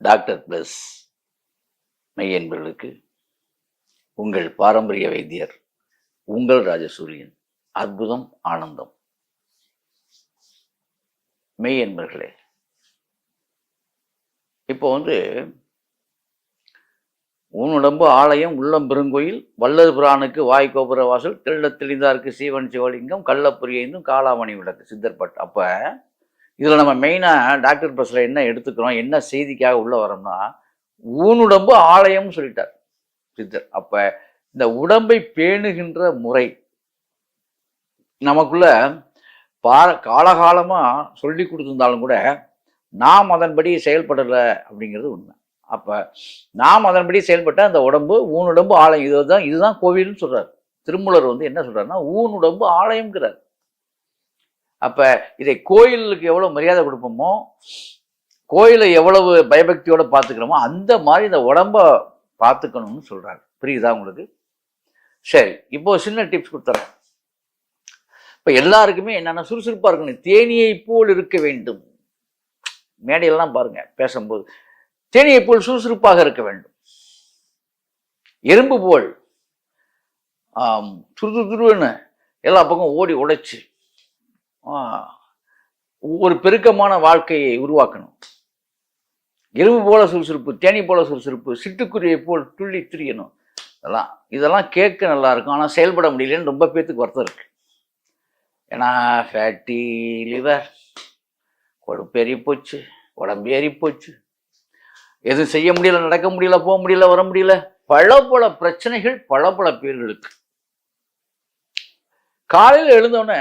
Doctor plus மெய் என்பவர்களுக்கு உங்கள் பாரம்பரிய வைத்தியர் உங்கள் ராஜசூரியன். அற்புதம் ஆனந்தம். மெய் என்பர்களே, இப்போ உன்னுடம்பு ஆலயம் உள்ளம் பெருங்கோயில் வல்லது பிரானுக்கு வாய் கோபுர வாசல் தெள்ள தெளிந்தாருக்கு சீவன் சிவலிங்கம் கள்ளப்புரியைந்தும் காலாமணி விளக்கு சித்தர்பட். அப்போ இதில் நம்ம மெயினாக டாக்டர் ப்ளஸில் என்ன எடுத்துக்கிறோம், என்ன செய்திக்காக உள்ளே வரோம்னா, ஊனுடம்பு ஆலயம்னு சொல்லிட்டார் சித்தர். அப்போ இந்த உடம்பை பேணுகின்ற முறை நமக்குள்ள காலகாலமாக சொல்லி கொடுத்துருந்தாலும் கூட நாம் அதன்படி செயல்படலை அப்படிங்கிறது உண்மை. அப்போ நாம் அதன்படி செயல்பட்ட அந்த உடம்பு ஊனுடம்பு ஆலயம், இதுதான் கோவில்னு சொல்கிறார் திருமூலர். என்ன சொல்கிறாருன்னா, ஊனுடம்பு ஆலயம்ங்கிறார். அப்போ இதை கோயிலுக்கு எவ்வளோ மரியாதை கொடுப்போமோ, கோயிலை எவ்வளவு பயபக்தியோடு பார்த்துக்கிறோமோ, அந்த மாதிரி இந்த உடம்பை பார்த்துக்கணும்னு சொல்கிறாரு. புரியுதா உங்களுக்கு? சரி, இப்போ சின்ன டிப்ஸ் கொடுத்துறேன். இப்போ எல்லாருக்குமே என்னென்னா சுறுசுறுப்பாக இருக்கணும். தேனியை போல் இருக்க வேண்டும். மேடையெல்லாம் பாருங்க, பேசும்போது தேனியை போல் சுறுசுறுப்பாக இருக்க வேண்டும். எறும்பு போல் துருன்னு எல்லா பக்கம் ஓடி உடைச்சு ஒரு பெருக்கமான வாழ்க்கையை உருவாக்கணும். எறும்பு போல சுறுசுறுப்பு, தேனி போல சுறுசுறுப்பு, சிட்டுக்குருவியை போல் துள்ளி திரியணும். இதெல்லாம் கேட்க நல்லா இருக்கும். ஆனால் செயல்பட முடியலன்னு ரொம்ப பேத்துக்கு வருத்தம் இருக்கு. ஏன்னா ஃபேட்டி லிவர், கொழுப்பு ஏறி போச்சு, உடம்பு ஏறி போச்சு, எதுவும் செய்ய முடியல, நடக்க முடியல, போக முடியல, வர முடியல, பல பிரச்சனைகள் பல பேர்களுக்கு. காலையில் எழுந்தோடனே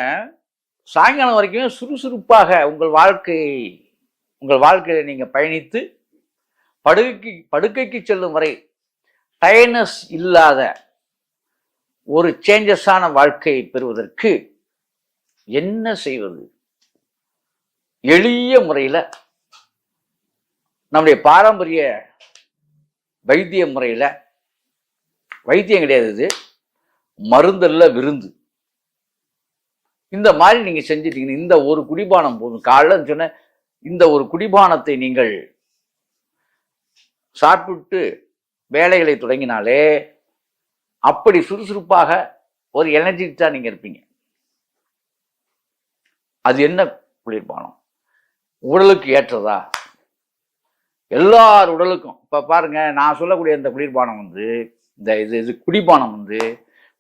சாயங்காலம் வரைக்குமே சுறுசுறுப்பாக உங்கள் வாழ்க்கையை நீங்கள் பயணித்து படுக்கைக்கு செல்லும் வரை டயர்னஸ் இல்லாத ஒரு சேஞ்சஸான வாழ்க்கையை பெறுவதற்கு என்ன செய்வது? எளிய முறையில் நம்முடைய பாரம்பரிய வைத்திய முறையில், வைத்தியம் கிடையாது இது, மருந்தல்ல விருந்து. இந்த மாதிரி நீங்க செஞ்சிட்டீங்கன்னா இந்த ஒரு குடிபானம் போதும். காலைல சொன்ன இந்த ஒரு குடிபானத்தை நீங்கள் சாப்பிட்டு வேலைகளை தொடங்கினாலே அப்படி சுறுசுறுப்பாக ஒரு எனர்ஜிட்டா நீங்க இருப்பீங்க. அது என்ன குளிர்பானம்? உடலுக்கு ஏற்றதா? எல்லார் உடலுக்கும். இப்ப பாருங்க, நான் சொல்லக்கூடிய இந்த குளிர்பானம் இந்த இது குடிபானம்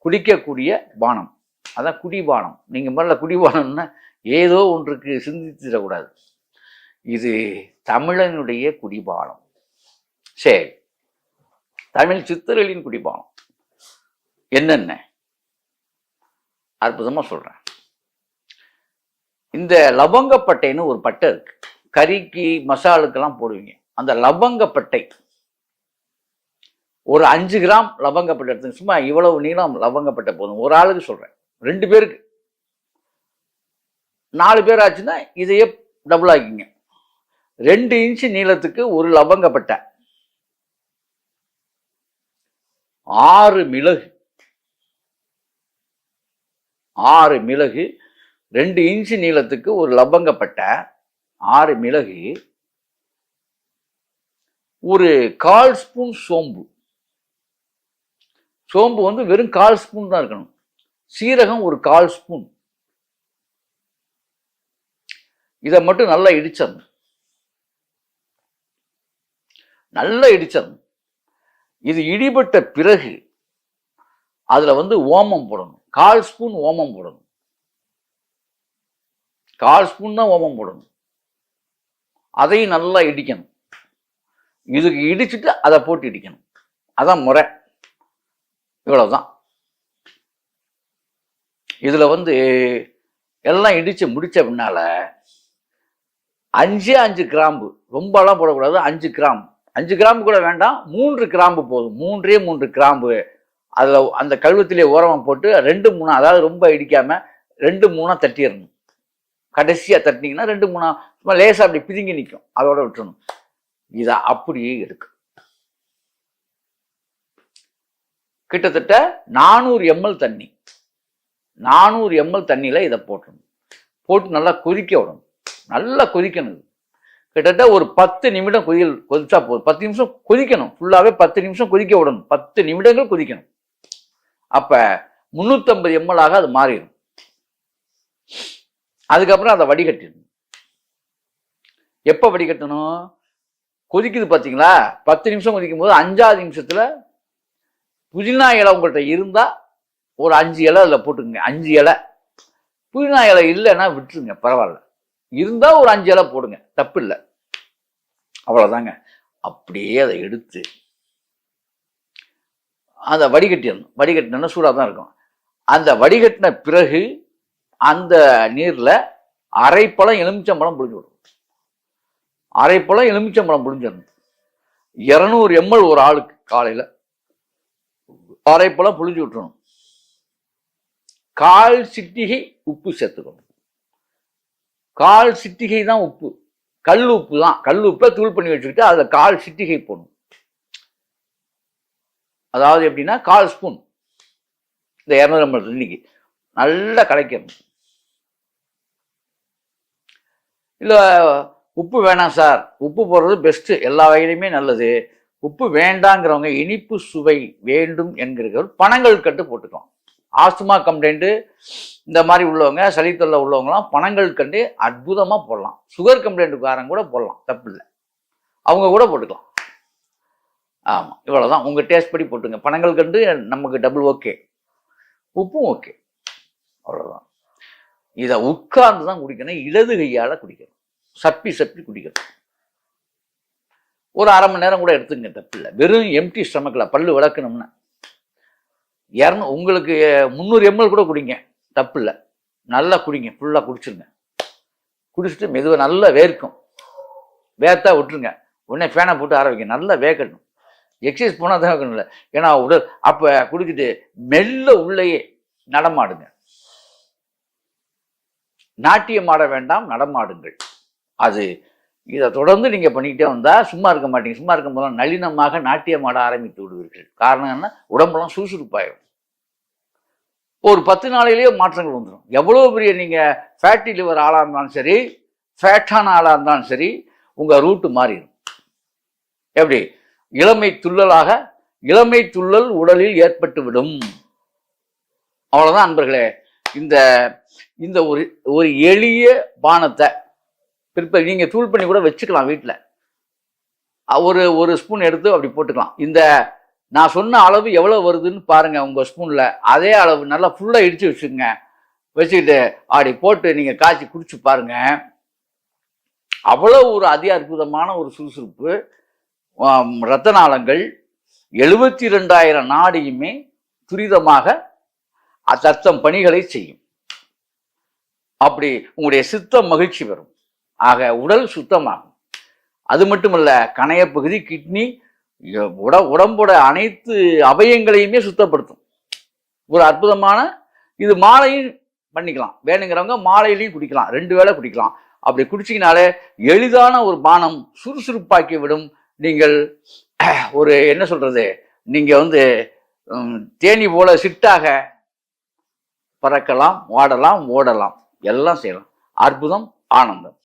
குடிக்கக்கூடிய பானம். அதான் குடிபானம். நீங்க முதல்ல குடிபானம்னா ஏதோ ஒன்றுக்கு சிந்திச்சிடக்கூடாது. இது தமிழனுடைய குடிபானம். சரி, தமிழ் சித்தர்களின் குடிபானம் என்னென்ன அற்புதமா சொல்றேன். இந்த லவங்கப்பட்டைன்னு ஒரு பட்டை இருக்கு. கறிக்கு மசாலுக்கெல்லாம் போடுவீங்க. அந்த லவங்கப்பட்டை ஒரு 5 கிராம் லவங்கப்பட்டை எடுத்து, சும்மா இவ்வளவு நீளம் லவங்கப்பட்டை போதும். ஒரு ஆளுக்கு சொல்றேன், 2 பேருக்கு. 4 பேர் ஆச்சுன்னா இதையே டபுள் ஆக்கிங்க. 2 இன்ச்சு நீளத்துக்கு ஒரு லவங்கப்பட்டை, 6 மிளகு, 2 இன்ச்சு நீளத்துக்கு ஒரு லவங்கப்பட்டை, 6 மிளகு, ஒரு 1/4 ஸ்பூன் சோம்பு. சோம்பு வெறும் 1/4 ஸ்பூன் தான் இருக்கணும். சீரகம் ஒரு 1/4 ஸ்பூன். இதை மட்டும் நல்லா இடிச்சிடணும். இது இடிபட்ட பிறகு அதுல ஓமம் போடணும். 1/4 ஸ்பூன் ஓமம் போடணும். 1/4 ஸ்பூன் தான் ஓமம் போடணும். அதையும் நல்லா இடிக்கணும். இதுக்கு இடிச்சுட்டு அதை போட்டு இடிக்கணும். அதான் முறை. இவ்வளவுதான். இதுல எல்லாம் இடிச்சு முடிச்ச பின்னால 5 கிராம்பு, ரொம்பலாம் போடக்கூடாது. 5 கிராம்பு கூட வேண்டாம், 3 கிராம்பு போதும். 3 கிராம்பு அதுல அந்த கழுவத்திலே ஓரமா போட்டு 2-3, அதாவது ரொம்ப இடிக்காம 2-3 தட்டிடணும். கடைசியா தட்டினீங்கன்னா 2-3 சும்மா லேசா அப்படி பிதுங்கி நிற்கும். அதோட விட்டுறணும். இதை அப்படியே எடுக்கும். கிட்டத்தட்ட 400 ml தண்ணி, 400 ml தண்ணியில இதை போட்டு நல்லா கொதிக்க விடணும். நல்லா கொதிக்கணும். கிட்டத்தட்ட ஒரு 10 நிமிடம் கொதிச்சா போதும். 10 நிமிஷம் கொதிக்கணும். ஃபுல்லாவே 10 நிமிஷம் கொதிக்க விடணும். 10 நிமிடங்கள் கொதிக்கணும். அப்ப 350 ml ஆக அது மாறிடும். அதுக்கப்புறம் அதை வடிகட்டிடணும். எப்ப வடிகட்டணும்? கொதிக்குது பாத்தீங்களா? 10 நிமிஷம் கொதிக்கும் போது 5வது நிமிஷத்துல புதினா இலை உங்கள்கிட்ட இருந்தா ஒரு 5 இலை அதில் போட்டுக்கங்க. 5 இலை. புதினா இலை இல்லைன்னா விட்டுருங்க, பரவாயில்ல. இருந்தா ஒரு 5 இலை போடுங்க, தப்பு இல்லை. அவ்வளவுதாங்க. அப்படியே அதை எடுத்து அதை வடிகட்டிடணும். வடிகட்டினா சூடாக தான் இருக்கும். அந்த வடிகட்டின பிறகு அந்த நீர்ல அரைப்பழம் எலுமிச்சம்பழம் புழிஞ்சு விடணும். அரைப்பழம் எலுமிச்சம்பழம் புழிஞ்சிடணும். 200 ml ஒரு ஆளுக்கு காலையில அரைப்பழம் புழிஞ்சு விட்டுறணும். 1/4 சிட்டிகை உப்பு சேர்த்துக்கணும். 1/4 சிட்டிகை தான் உப்பு. கல் உப்பு தான். கல் உப்பை தூள் பண்ணி வச்சுக்கிட்டு அதுல 1/4 சிட்டிகை போடணும். அதாவது எப்படின்னா 1/4 ஸ்பூன். இந்த 200 ml தண்ணிக்கு நல்லா கலக்கணும். இல்ல உப்பு வேணாம் சார், உப்பு போடுறது பெஸ்ட், எல்லா வகையிலுமே நல்லது, உப்பு வேண்டாங்கிறவங்க, இனிப்பு சுவை வேண்டும் என்கிறவர்கள் பனங்கள் கட்டு போட்டுக்கலாம். ஆஸ்துமா கம்ப்ளைண்ட் இந்த மாதிரி உள்ளவங்க, சளித்தொல்லை உள்ளவங்கலாம் பனங்கள் கண்டு அற்புதமா போடலாம். சுகர் கம்ப்ளைண்ட்டுக்காரங்க கூட போடலாம், தப்பு இல்லை, அவங்க கூட போட்டுக்கலாம். ஆமா, இவ்வளவுதான். உங்க டேஸ்ட் படி போட்டுங்க. பனங்கள் கண்டு நமக்கு டபுள் ஓகே, உப்பும் ஓகே, அவ்வளவுதான். இதை உட்கார்ந்து தான் குடிக்கணும். இடது கையால குடிக்கணும். சப்பி சப்பி குடிக்கணும். ஒரு 1/2 மணி நேரம் கூட எடுத்துங்க, தப்பு இல்லை. வெறும் எம்டி ஸ்டமக்கில் பல்லு விளக்கணும்னா உங்களுக்கு 300 ml கூட குடிங்க, தப்பு இல்லை. நல்லா குடிங்க, ஃபுல்லாக குடிச்சிருங்க. குடிச்சிட்டு மெதுவாக நல்லா வேர்க்கும். வேர்த்தா விட்டுருங்க. உடனே ஃபேனை போட்டு ஆரம்பிங்க. நல்லா வேர்க்கணும். எக்ஸசைஸ் போனால் தான் வைக்கணும் இல்லை. ஏன்னா உடல் அப்போ குடிச்சிட்டு மெல்ல உள்ளேயே நடமாடுங்க. நாட்டியம் ஆட வேண்டாம், நடமாடுங்கள். அது இதை தொடர்ந்து நீங்க பண்ணிக்கிட்டே வந்தா சும்மா இருக்க மாட்டீங்க. சும்மா இருக்கும் போது நளினமாக நாட்டியம் ஆட ஆரம்பித்து விடுவீர்கள். காரணம் என்ன? உடம்பெல்லாம் சுறுசுறுப்பாயிடும். ஒரு 10 நாளிலேயே மாற்றங்கள் வந்துடும். எவ்வளவு பெரிய நீங்க ஃபேட்டி லிவர் ஆளா இருந்தாலும் சரி, ஃபேட்டான ஆளா இருந்தாலும் சரி, உங்க ரூட்டு மாறிடும். எப்படி? இளமை துள்ளலாக, இளமை துள்ளல் உடலில் ஏற்பட்டு விடும். அவ்வளவுதான் அன்பர்களே. இந்த இந்த ஒரு எளிய பானத்தை பிற்பகு நீங்க தூள் பண்ணி கூட வச்சுக்கலாம் வீட்டில். ஒரு ஸ்பூன் எடுத்து அப்படி போட்டுக்கலாம். இந்த நான் சொன்ன அளவு எவ்வளவு வருதுன்னு பாருங்க உங்க ஸ்பூன்ல. அதே அளவு நல்லா ஃபுல்லா இடிச்சு வச்சுக்கோங்க. வச்சுக்கிட்டு அப்படி போட்டு நீங்க காய்ச்சி குடிச்சு பாருங்க. அவ்வளவு ஒரு அதி அற்புதமான ஒரு சுறுசுறுப்பு. இரத்த நாளங்கள் 72,000 நாடியுமே துரிதமாக தத்தம் பணிகளை செய்யும். அப்படி உங்களுடைய சித்தம் மகிழ்ச்சி பெறும். ஆக உடல் சுத்தமாகும். அது மட்டுமல்ல, கணைய பகுதி, கிட்னி, உடம்போட அனைத்து அவயங்களையுமே சுத்தப்படுத்தும். ஒரு அற்புதமான இது. மாலையும் பண்ணிக்கலாம். வேணுங்கிறவங்க மாலையிலையும் குடிக்கலாம். 2 வேளை குடிக்கலாம். அப்படி குடிச்சிங்கனாலே எளிதான ஒரு பானம் சுறுசுறுப்பாக்கி விடும். நீங்கள் ஒரு என்ன சொல்றது, நீங்க தேனி போல சிட்டாக பறக்கலாம், வாடலாம், ஓடலாம், எல்லாம் செய்யலாம். அற்புதம், ஆனந்தம்.